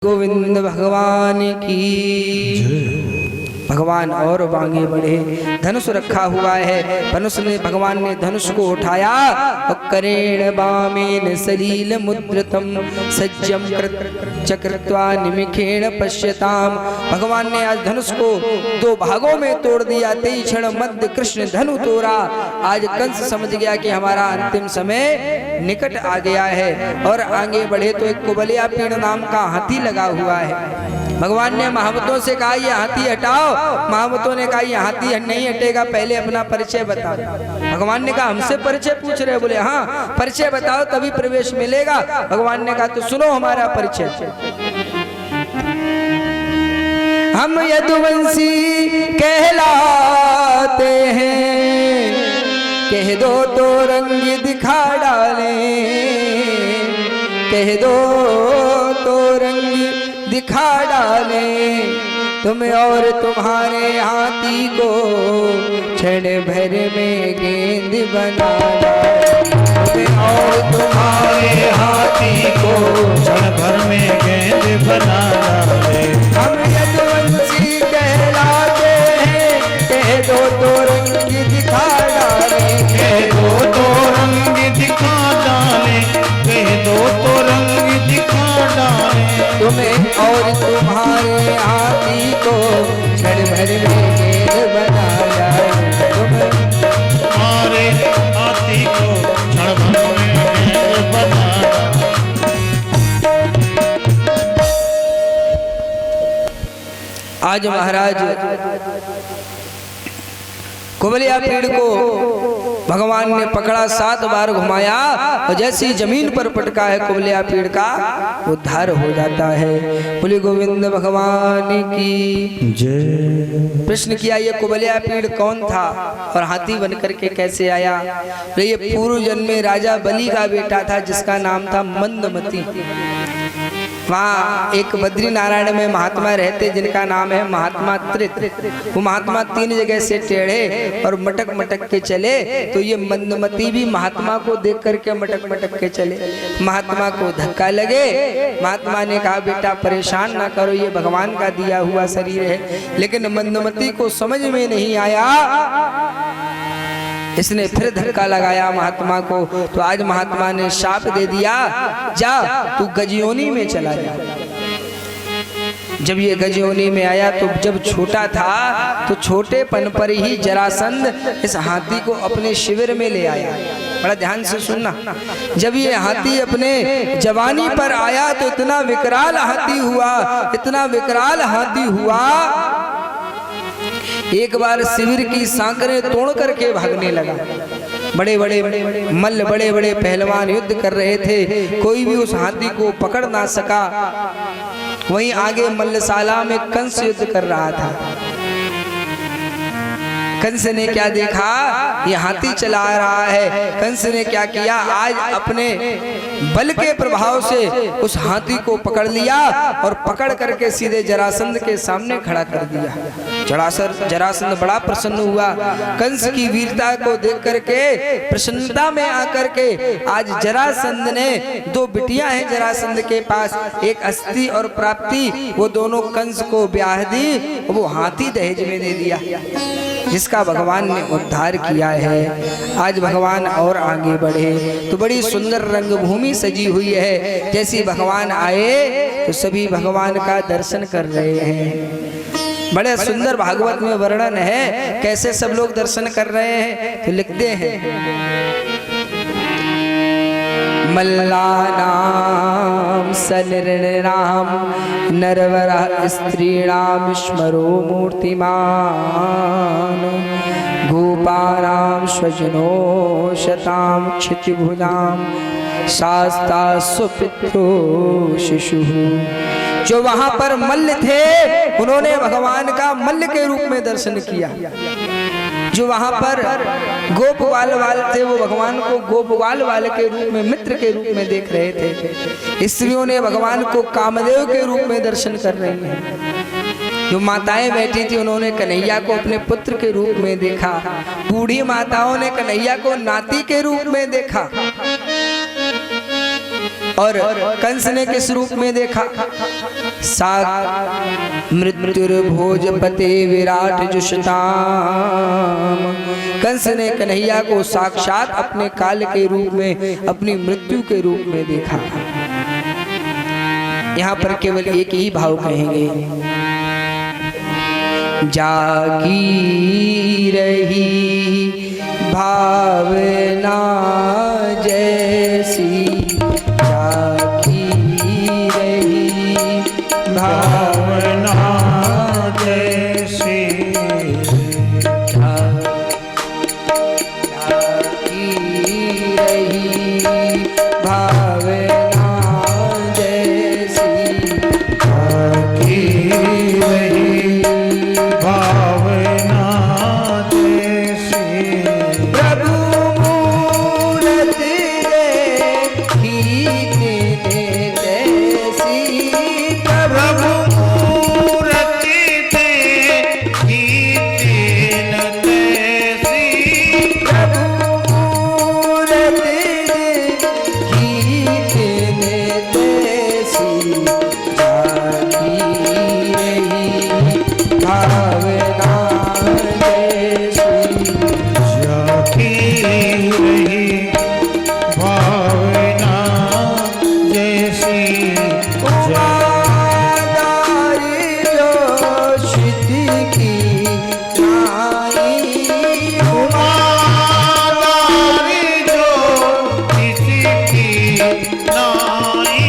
गोविंद भगवान की। भगवान और आगे बढ़े, धनुष रखा हुआ है। धनुष ने भगवान ने धनुष को उठाया और करेण बामेन सलील मुद्रतम सज्जम चक्रत्वा निमिखेण पश्यताम। भगवान ने आज धनुष को दो भागों में तोड़ दिया। तेई क्षण मध्य कृष्ण धनु तोड़ा। आज कंस समझ गया कि हमारा अंतिम समय निकट आ गया है और आगे बढ़े तो एक कुबलिया पीड़ नाम का हाथी लगा हुआ है। भगवान ने महावतों से कहा ये हाथी हटाओ। महावतों ने कहा ये हाथी नहीं हटेगा, पहले अपना परिचय बताओ। भगवान ने कहा हमसे परिचय पूछ रहे? बोले हाँ, परिचय बताओ तभी प्रवेश मिलेगा। भगवान ने कहा तो सुनो हमारा परिचय। हम यदुवंशी कहलाते हैं, कह दो तो रंग दिखा डाले, कह दो तो रंग दिखा डाले। तुम्हें और तुम्हारे हाथी को क्षण भर में गेंद बना डाले। तुम्हें और तुम्हारे हाथी को क्षण भर में गेंद बना डाले। हम यदुवंशी कहलाते हैं, कह दो तो रंग दिखा डाले, कह दो तो रंग दिखा डाले, कह दो तो रंग दिखा डाले। तुम्हें और तुम्हारे हाथी को क्षण भर में गेंद बना डाले। तुम्हारे हाथी को क्षण भर में गेंद बना डाले। आज महाराज कुबलिया पेड़ को भगवान ने पकड़ा, 7 बार घुमाया और जैसी जमीन पर पटका है कुबलिया पेड़ का उद्धार हो जाता है। बोले गोविंद भगवान की जय। प्रश्न किया ये कुबलिया पेड़ कौन था और हाथी बनकर के कैसे आया? ये पूर्व जन्म में राजा बलि का बेटा था जिसका नाम था मंदमती। वहाँ एक बद्री नारायण में महात्मा रहते जिनका नाम है महात्मा त्रित। वो महात्मा 3 जगह से टेढ़े और मटक मटक के चले, तो ये मंदमती भी महात्मा को देख करके मटक मटक के चले। महात्मा को धक्का लगे। महात्मा ने कहा बेटा परेशान ना करो, ये भगवान का दिया हुआ शरीर है। लेकिन मंदमती को समझ में नहीं आया, इसने फिर धक्का लगाया महात्मा को। तो आज महात्मा ने शाप दे दिया, जा तू गजयोनी में चला जा। जब ये गजयोनी में आया तो जब छोटा था तो छोटेपन पर ही जरासंध इस हाथी को अपने शिविर में ले आया। बड़ा ध्यान से सुनना, जब ये हाथी अपने जवानी पर आया तो इतना विकराल हाथी हुआ, इतना विकराल हाथी हुआ, एक बार शिविर की सांकरें तोड़ करके भागने लगा। बड़े बड़े मल्ल, बड़े बड़े पहलवान युद्ध कर रहे थे, कोई भी उस हाथी को पकड़ ना सका। वहीं आगे मल्लशाला में कंस युद्ध कर रहा था। कंस ने क्या देखा, ये हाथी चला रहा है। कंस ने क्या किया, आज अपने बल के प्रभाव से उस हाथी को पकड़ लिया और पकड़ करके सीधे जरासंध के सामने खड़ा कर दिया। जरासंध बड़ा प्रसन्न हुआ। कंस की वीरता को देख करके प्रसन्नता में आकर के आज जरासंध ने 2 बिटियां हैं जरासंध के पास, एक अस्ति और प्राप्ति, वो दोनों कंस को ब्याह दी, वो हाथी दहेज में दे दिया जिसका भगवान ने उद्धार किया है। आज भगवान और आगे बढ़े तो बड़ी सुंदर रंगभूमि सजी हुई है। जैसे भगवान आए तो सभी भगवान का दर्शन कर रहे हैं। बड़े सुंदर भागवत में वर्णन है कैसे सब लोग दर्शन कर रहे हैं। तो लिखते हैं मल्लानां सनृणां नरवरः स्त्रीणां स्मरो मूर्तिमान् गोपानां स्वजनो शतां क्षितिभुजां शास्ता सुपित्रो शिशुः। जो वहां पर मल्ल थे उन्होंने भगवान का मल्ल के रूप में दर्शन किया। जो वहां पर गोपवाल वाले थे वो भगवान को गोपवाल वाले के रूप में, मित्र के रूप में देख रहे थे। स्त्रियों ने भगवान को कामदेव के रूप में दर्शन कर रही हैं। जो माताएं बैठी थी उन्होंने कन्हैया को अपने पुत्र के रूप में देखा। बूढ़ी माताओं ने कन्हैया को नाती के रूप में देखा। और कंस ने किस रूप में देखा? साक मृत्युर्भोजपते विराट जुषताम। कंस ने कन्हैया को साक्षात अपने काल के रूप में, अपनी मृत्यु के रूप में देखा। यहाँ पर केवल एक ही भाव कहेंगे, जागी रही भावना जैसी, जागी रही भावना जैसी, जागी रही भावना जैसी, जागी रही भावना जैसी, प्रभु मूरत देखी तेने तैसी, प्रभु मूरति देखी तेन तैसी, प्रभु मूरत देखी तेने तैसी, जागी रही भावना जैसी। जागी रही भावना जैसी, उमादारी जो सिद्धि की नाई, उमादारी जो किसी की नाई,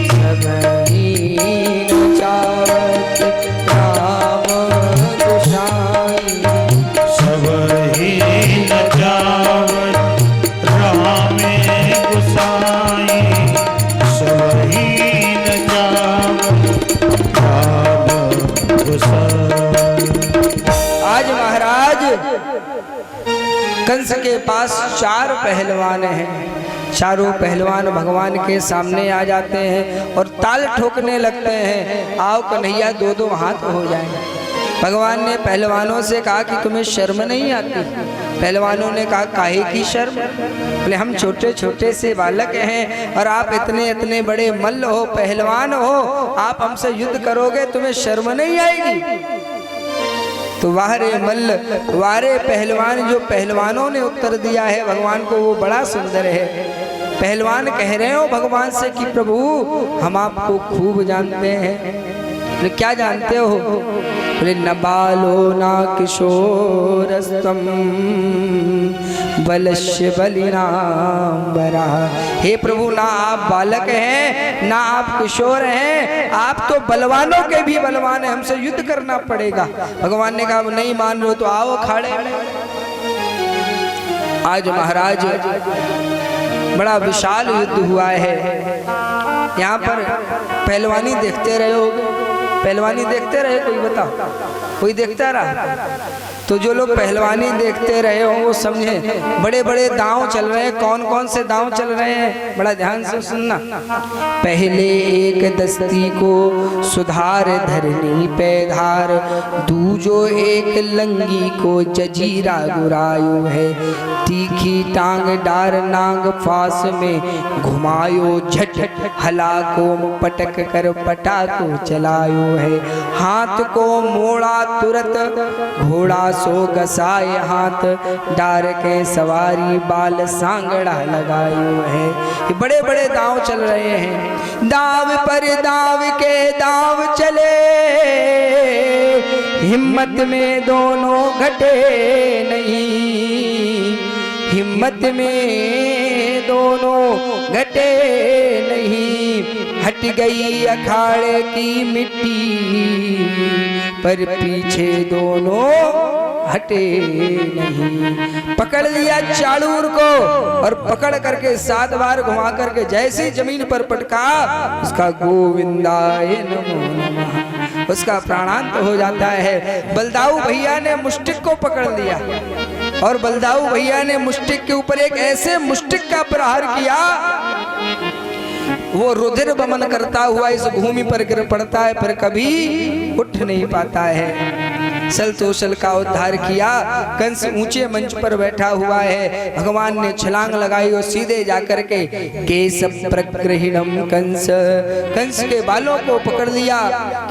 सबही नचावत राम गोसाई, सब ही न जावत रामे गुसाई, सब ही न जावत राम गुसाई। आज महाराज कंस के पास 4 पहलवान हैं। चारों पहलवान भगवान के सामने आ जाते हैं और ताल ठोकने लगते हैं, आओ कन्हैया 2-2 हाथ हो जाए। भगवान ने पहलवानों से कहा कि तुम्हें शर्म नहीं आती? पहलवानों ने कहा काहे की शर्म? बोले हम छोटे छोटे से बालक हैं और आप इतने इतने बड़े मल्ल हो, पहलवान हो, आप हमसे युद्ध करोगे, तुम्हें शर्म नहीं आएगी? तो वारे मल्ल वारे पहलवान, जो पहलवानों ने उत्तर दिया है भगवान को, वो बड़ा सुंदर है। पहलवान कह रहे हो भगवान से कि प्रभु हम आपको खूब जानते हैं। बोले क्या जानते हो? बोले न बालो ना किशोरस्तम बलश्य बलिनांबरा। हे प्रभु, ना आप बालक हैं ना आप किशोर हैं, आप तो बलवानों के भी बलवान हैं, हमसे युद्ध करना पड़ेगा। भगवान ने कहा नहीं मान रहे हो तो आओ अखाड़े। आज महाराज बड़ा विशाल युद्ध हुआ है। यहाँ पर पहलवानी देखते रहे हो, पहलवानी देखते रहे, कोई बताओ, कोई देखता रहा? तो जो लोग पहलवानी देखते रहे हो वो समझे बड़े बड़े दांव चल रहे हैं। कौन कौन से दांव चल रहे हैं, बड़ा ध्यान से सुनना। पहले एक दस्ती को सुधार धरनी पैधार, दूजो एक लंगी को जजीरा गुरायो है, तीखी टांग डार नांग फास में घुमायो, झट हला को पटक कर पटा को चलायो है, हाथ को मोड़ा तुरत घोड़ा सो गसाए हाथ, डार के सवारी बाल सांगड़ा लगायो है। ये बड़े बड़े दांव चल रहे हैं। दाव पर दाव के दाव चले, हिम्मत में दोनों घटे नहीं, हिम्मत में दोनों घटे नहीं। हट गई अखाड़े की मिट्टी पर पीछे दोनों हटे नहीं। पकड़ लिया चाड़ूर को और पकड़ करके 7 बार घुमा करके जैसे जमीन पर पटका, उसका गोविंदाय नमो नमः, उसका प्राणांत हो जाता है। बलदाऊ भैया ने मुष्टिक को पकड़ लिया और बलदाऊ भैया ने मुष्टिक के ऊपर एक ऐसे मुष्टिक का प्रहार किया, वो रुधिर बमन करता हुआ इस भूमि पर गिर पड़ता है, फिर कभी उठ नहीं पाता है। सल तोसल का उद्धार किया। कंस ऊंचे मंच पर बैठा हुआ है, भगवान ने छलांग लगाई और सीधे जाकर के केश प्रग्रहिणम कंस, कंस के बालों को पकड़ लिया,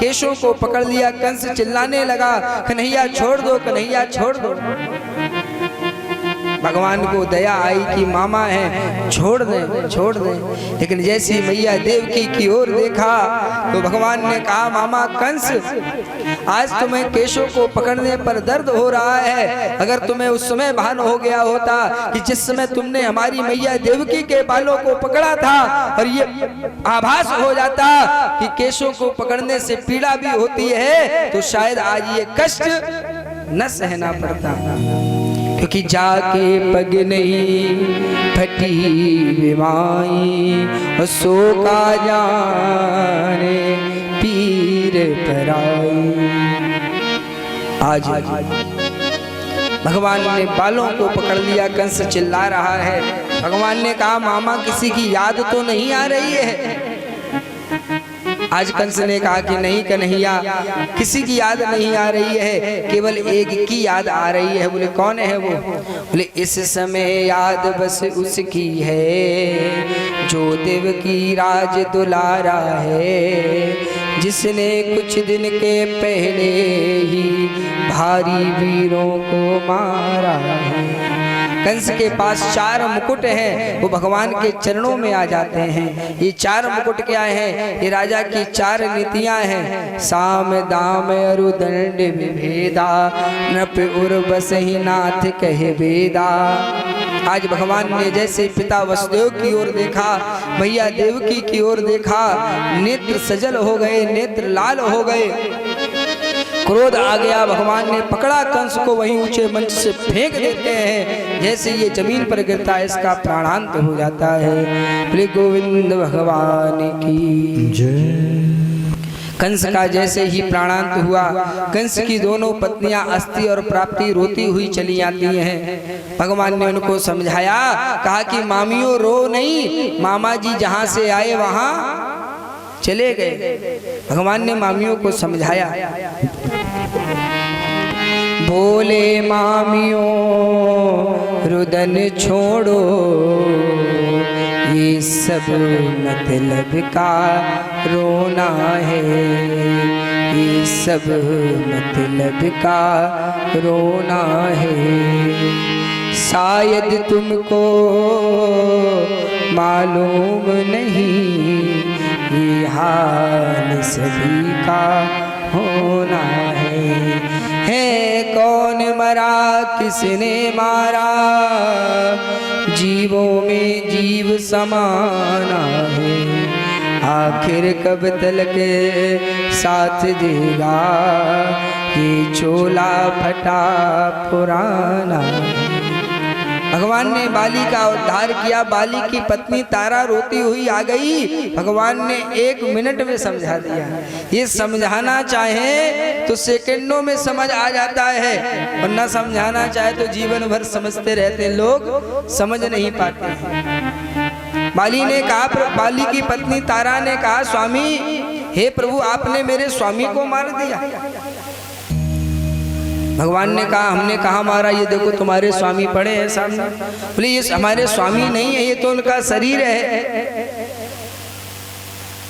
केशों को पकड़ लिया। कंस चिल्लाने लगा, कन्हैया छोड़ दो, कन्हैया छोड़ दो। भगवान को दया आई कि मामा है, छोड़ दें छोड़ दें। लेकिन जैसी मैया देवकी की ओर देखा तो भगवान ने कहा, मामा कंस, आज तुम्हें केशों को पकड़ने पर दर्द हो रहा है। अगर तुम्हें उस समय भान हो गया होता कि जिस समय तुमने हमारी मैया देवकी के बालों को पकड़ा था, और ये आभास हो जाता कि केशों को पकड़ने से पीड़ा भी होती है, तो शायद आज ये कष्ट न सहना पड़ता। क्योंकि जाके पग नहीं फटी बिमाई, और सो का जाने पीर पराई। आज भगवान ने बालों को पकड़ लिया, कंस चिल्ला रहा है। भगवान ने कहा, मामा किसी की याद तो नहीं आ रही है? आज कंस ने कहा कि नहीं कन्हैया, किसी की याद नहीं आ रही है, केवल एक की याद आ रही है। बोले कौन है वो? बोले इस समय याद बस उसकी है जो देवकी राज दुलारा है, जिसने कुछ दिन के पहले ही भारी वीरों को मारा है। कंस के पास 4 मुकुट हैं, वो भगवान के चरणों में आ जाते हैं। ये 4 मुकुट क्या है? ये राजा की 4 नीतियां हैं। साम दाम अरुदंड विभेदा, नृप उर्वस ही नाथ कहे वेदा। आज भगवान ने जैसे पिता वसुदेव की ओर देखा, भैया देवकी की ओर देखा, नेत्र सजल हो गए, नेत्र लाल हो गए, क्रोध आ गया। भगवान ने पकड़ा कंस को, वहीं ऊंचे मंच से फेंक देते हैं। जैसे ये जमीन पर गिरता है, इसका प्राणांत हो जाता है। बोले गोविंद भगवान की जय। कंस का जैसे ही प्राणांत हुआ, कंस की दोनों पत्नियां अस्थि और प्राप्ति रोती हुई चली आती हैं। भगवान ने उनको समझाया, कहा कि मामियों रो नहीं, मामा जी जहां से आए वहां चले गए। भगवान ने मामियों को समझाया। बोले मामियों रुदन छोड़ो, ये सब मतलब का रोना है, ये सब मतलब का रोना है। शायद तुमको मालूम नहीं, ये हाल सभी का होना है कौन मरा किसने मारा, जीवों में जीव समाना है। आखिर कब तक साथ देगा ये चोला फटा पुराना। भगवान ने बाली का उद्धार किया। बाली की पत्नी तारा रोती हुई आ गई। भगवान ने 1 मिनट में समझा दिया। ये समझाना चाहे तो सेकंडों में समझ आ जाता है, और न समझाना चाहे तो जीवन भर समझते रहते, लोग समझ नहीं पाते। बाली ने कहा, बाली की पत्नी तारा ने कहा, स्वामी हे प्रभु, आपने मेरे स्वामी को मार दिया। भगवान ने कहा, हमने कहा मारा, ये देखो तुम्हारे स्वामी पड़े हैं सामने। बोले ये हमारे स्वामी नहीं है, ये तो उनका शरीर है।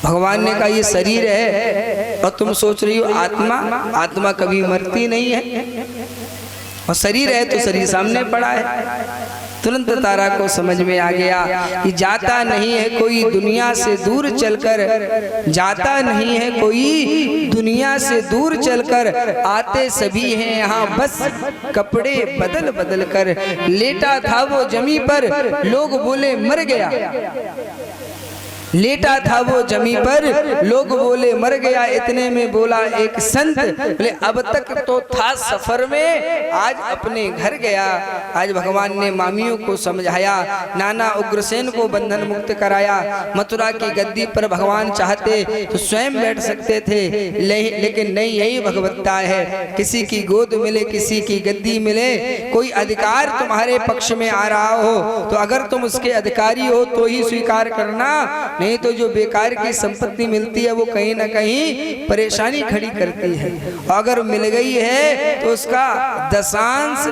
भगवान ने कहा ये शरीर है, और तुम सोच रही हो आत्मा, आत्मा कभी मरती नहीं है, और शरीर है तो शरीर सामने पड़ा है। तुरंत तारा को समझ में आ गया कि जाता नहीं है कोई दुनिया से दूर चलकर, जाता नहीं है कोई दुनिया से दूर चलकर, आते सभी हैं यहाँ बस कपड़े बदल बदल कर। लेटा था वो जमी पर, लोग बोले मर गया। लेटा था वो जमी पर, लोग बोले मर गया। इतने में बोला एक संत, बोले अब तक तो था सफर में, आज अपने घर गया। आज भगवान ने मामियों को समझाया, नाना उग्रसेन को बंधन मुक्त कराया। मथुरा की गद्दी पर भगवान चाहते तो स्वयं बैठ सकते थे, लेकिन नहीं, यही भगवत्ता है। किसी की गोद मिले, किसी की गद्दी मिले, कोई अधिकार तुम्हारे पक्ष में आ रहा हो तो अगर तुम उसके अधिकारी हो तो ही स्वीकार करना, नहीं तो जो बेकार की संपत्ति मिलती है वो कहीं ना कहीं परेशानी खड़ी करती है। अगर मिल गई है तो उसका दशांश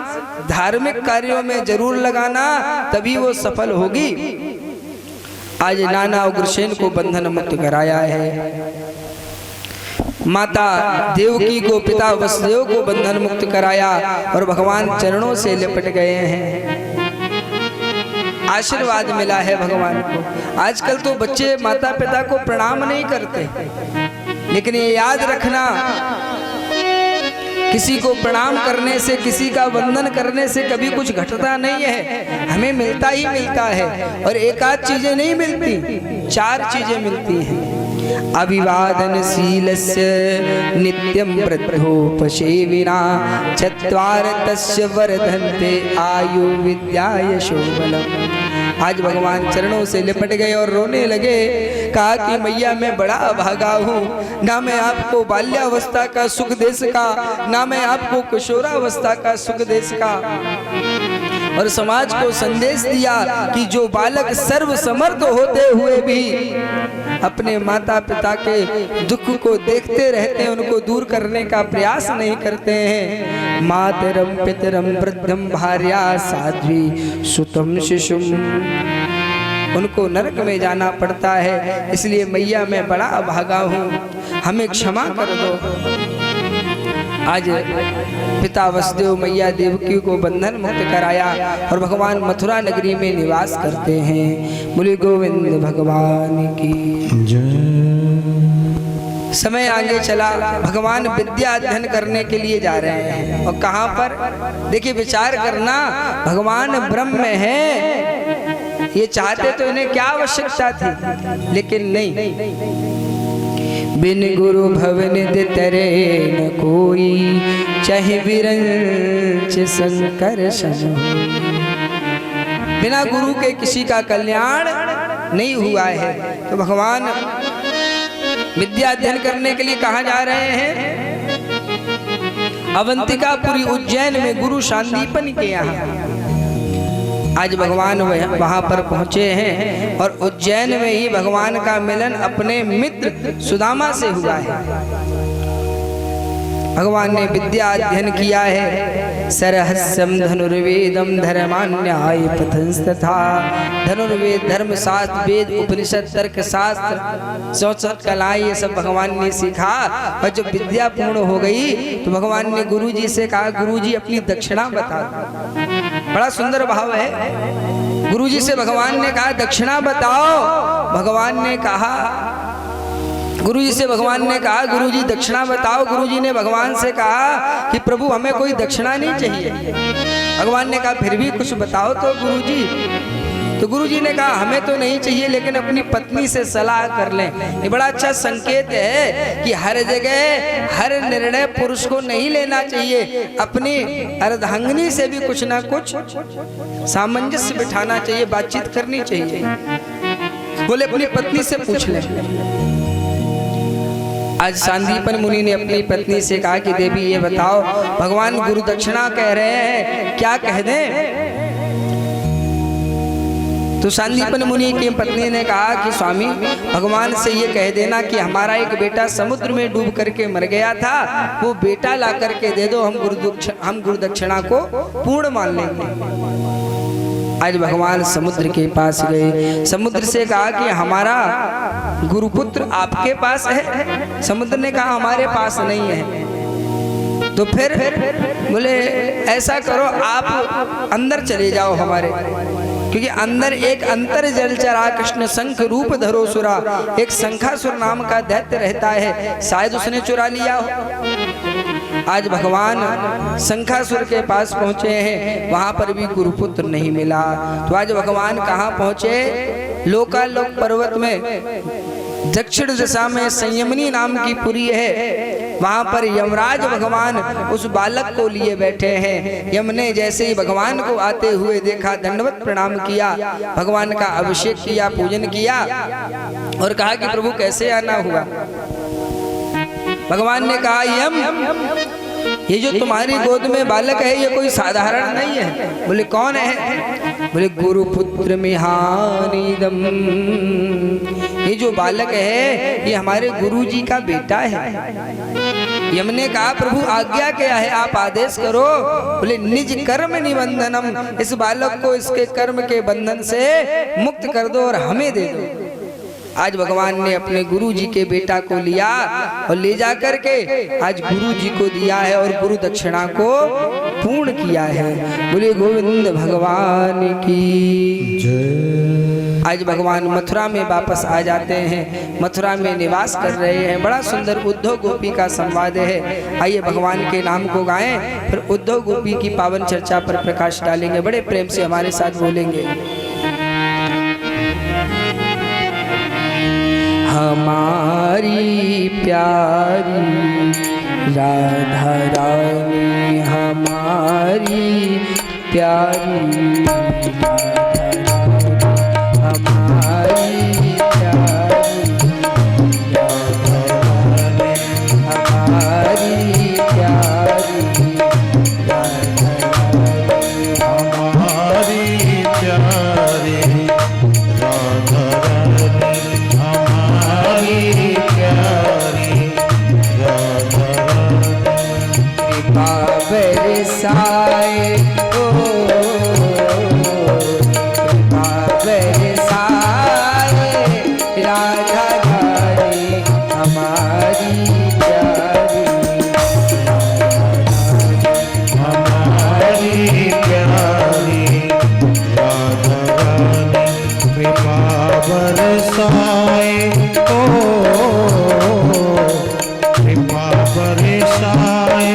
धार्मिक कार्यों में जरूर लगाना, तभी वो सफल होगी। आज नाना उग्रसेन को बंधन मुक्त कराया है, माता देवकी को, पिता वसुदेव को बंधन मुक्त कराया और भगवान चरणों से लिपट गए हैं। आशीर्वाद मिला है भगवान को। आजकल तो बच्चे माता पिता को प्रणाम नहीं करते, लेकिन ये याद रखना, किसी को प्रणाम करने से, किसी का वंदन करने से कभी कुछ घटता नहीं है। हमें मिलता ही मिलता है, और एक आध चीजें नहीं मिलती, 4 चीजें मिलती हैं। अभिवादनशीलस्य नित्यं वृद्धोपसेविना, चत्वार तस्य वर्धन्ते आयु विद्या यशो बलम्। आज भगवान चरणों से लिपट गए और रोने लगे। कहा कि मैया मैं बड़ा अभागा हूँ, ना मैं आपको बाल्यावस्था का सुख दे सका, ना मैं आपको किशोरावस्था का सुख दे सका। और समाज को संदेश दिया कि जो बालक सर्व समर्थ होते हुए भी अपने माता पिता के दुख को देखते रहते हैं, उनको दूर करने का प्रयास नहीं करते हैं। मातरम पितरम वृद्धम भार्या साध्वी सुतम शिशुम, उनको नरक में जाना पड़ता है। इसलिए मैया मैं बड़ा अभागा हूँ, हमें क्षमा कर दो। आज पिता वसुदेव मैया देवकी को बंधन मुक्त कराया और भगवान मथुरा नगरी में निवास करते हैं। बोले गोविंद भगवान की जय। समय आगे चला, भगवान विद्या अध्ययन करने के लिए जा रहे हैं। और कहाँ पर? देखिए, विचार करना, भगवान ब्रह्म है, ये चाहते तो इन्हें क्या आवश्यकता थी, लेकिन नहीं। बिन गुरु भवन दे तरे न कोई, चाहे विरंच शंकर सन। बिना गुरु के किसी का कल्याण नहीं हुआ है। तो भगवान विद्या अध्ययन करने के लिए कहाँ जा रहे हैं? अवंतिकापुरी उज्जैन में गुरु शांदीपन के यहाँ। आज भगवान वहां पर पहुंचे हैं और उज्जैन में ही भगवान का मिलन अपने मित्र सुदामा से हुआ है। भगवान ने विद्या अध्ययन किया है। सरहस्यम धनुर्वेदम धर्मान्याय पथंस्तथा। धनुर्वेद, धर्मशास्त्र, वेद, उपनिषद, तर्क शास्त्र, 64 कलाएं, ये सब भगवान ने सीखा। और जब विद्या पूर्ण हो गई तो भगवान ने गुरुजी से कहा, गुरुजी अपनी दक्षिणा बता दो। बड़ा सुंदर भाव है। गुरुजी से भगवान ने कहा दक्षिणा बताओ। भगवान ने कहा, गुरुजी से भगवान ने कहा गुरुजी दक्षिणा बताओ। गुरुजी ने भगवान से कहा कि प्रभु हमें कोई दक्षिणा नहीं चाहिए। भगवान ने कहा फिर भी कुछ बताओ तो गुरुजी। तो गुरुजी ने कहा हमें तो नहीं चाहिए, लेकिन अपनी पत्नी से सलाह कर लें। ये बड़ा अच्छा संकेत है कि हर जगह हर निर्णय पुरुष को नहीं लेना चाहिए। अपनी अर्धांगिनी से भी कुछ ना कुछ सामंजस्य बिठाना चाहिए, बातचीत करनी चाहिए। बोले अपनी पत्नी से पूछ ले। आज सांदीपन मुनि ने अपनी पत्नी से कहा कि देवी ये बताओ, भगवान गुरु दक्षिणा कह रहे हैं, क्या कह दें? तो सांदीपन मुनि की पत्नी ने कहा कि स्वामी भगवान से ये कह देना कि हमारा एक बेटा समुद्र में डूब करके मर गया था, वो बेटा ला करके दे दो, हम गुरु दक्षिणा को पूर्ण मान लेंगे। आज भगवान समुद्र के पास गए। समुद्र से कहा कि हमारा गुरुपुत्र आपके पास है? समुद्र ने कहा हमारे पास नहीं है। तो फिर बोले ऐसा करो, आप अंदर चले जाओ हमारे, क्योंकि अंदर एक अंतर जलचरा कृष्ण शंख रूप धरो सुरा, एक शंखासुर नाम का दैत्य रहता है, शायद उसने चुरा लिया हो। आज भगवान शंखासुर के पास पहुंचे हैं, वहां पर भी गुरुपुत्र नहीं मिला। तो आज भगवान कहाँ पहुंचे? लोकालोक पर्वत में दक्षिण दिशा में संयमनी नाम की पुरी है, वहां पर यमराज भगवान उस बालक को लिए बैठे हैं। यम ने जैसे ही भगवान को आते हुए देखा, दंडवत प्रणाम किया, भगवान का अभिषेक किया, पूजन किया और कहा कि प्रभु कैसे आना हुआ? भगवान ने कहा यम, ये जो तुम्हारी गोद में बालक है ये कोई साधारण नहीं है। बोले कौन है? बोले गुरुपुत्र मिहानिदम, ये जो बालक है ये हमारे गुरु जी का बेटा है। यम ने कहा प्रभु आज्ञा क्या है, आप आदेश करो। बोले निज कर्म निबंधनम, इस बालक को इसके कर्म के बंधन से मुक्त कर दो और हमें दे दो। आज भगवान ने अपने गुरु जी के बेटा को लिया और ले जा करके आज गुरु जी को दिया है और गुरु दक्षिणा को पूर्ण किया है। बोले गोविंद भगवान की जय। आज भगवान मथुरा में वापस आ जाते हैं, मथुरा में निवास कर रहे हैं। बड़ा सुंदर उद्धव गोपी का संवाद है। आइए भगवान के नाम को गाएं, फिर उद्धव गोपी की पावन चर्चा पर प्रकाश डालेंगे। बड़े प्रेम से हमारे साथ बोलेंगे। हमारी प्यारी राधा रानी, हमारी प्यारी राधा रानी, हमारी प्यारी राधा रानी, हमारी प्यारी राधा रानी, हमारी प्यारी राधा रानी, हमारी प्यारी राधा रानी। कृपा बरसाए ओ, कृपा बरसाए राधा रानी, हमारी प्यारी हमारी प्यारी राधा रानी। कृपा बरसाए ओ, कृपा बरसाए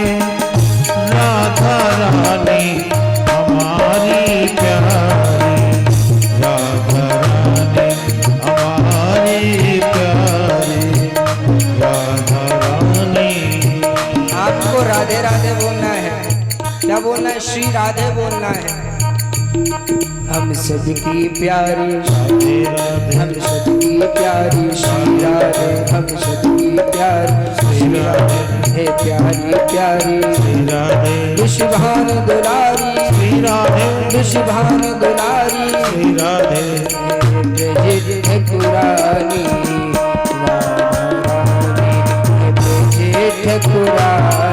राधा रानी, हमारी प्यारी राधा रानी, हमारी प्यारी राधा रानी। आपको राधे राधे बोलना है। क्या बोलना है? श्री राधे बोलना है। हम सबकी प्यारी राधे राधे, हम सबकी प्यारी श्री राधे, हम सबकी प्यारी श्री राधे, हे प्यारी प्यारी श्री राधे, विश्वभान दुलारी, श्री राधे, विश्वभान दुलारी, श्री राधे, ब्रजेश ठकुरानी राधा रानी, ब्रजेश ठकुरानी।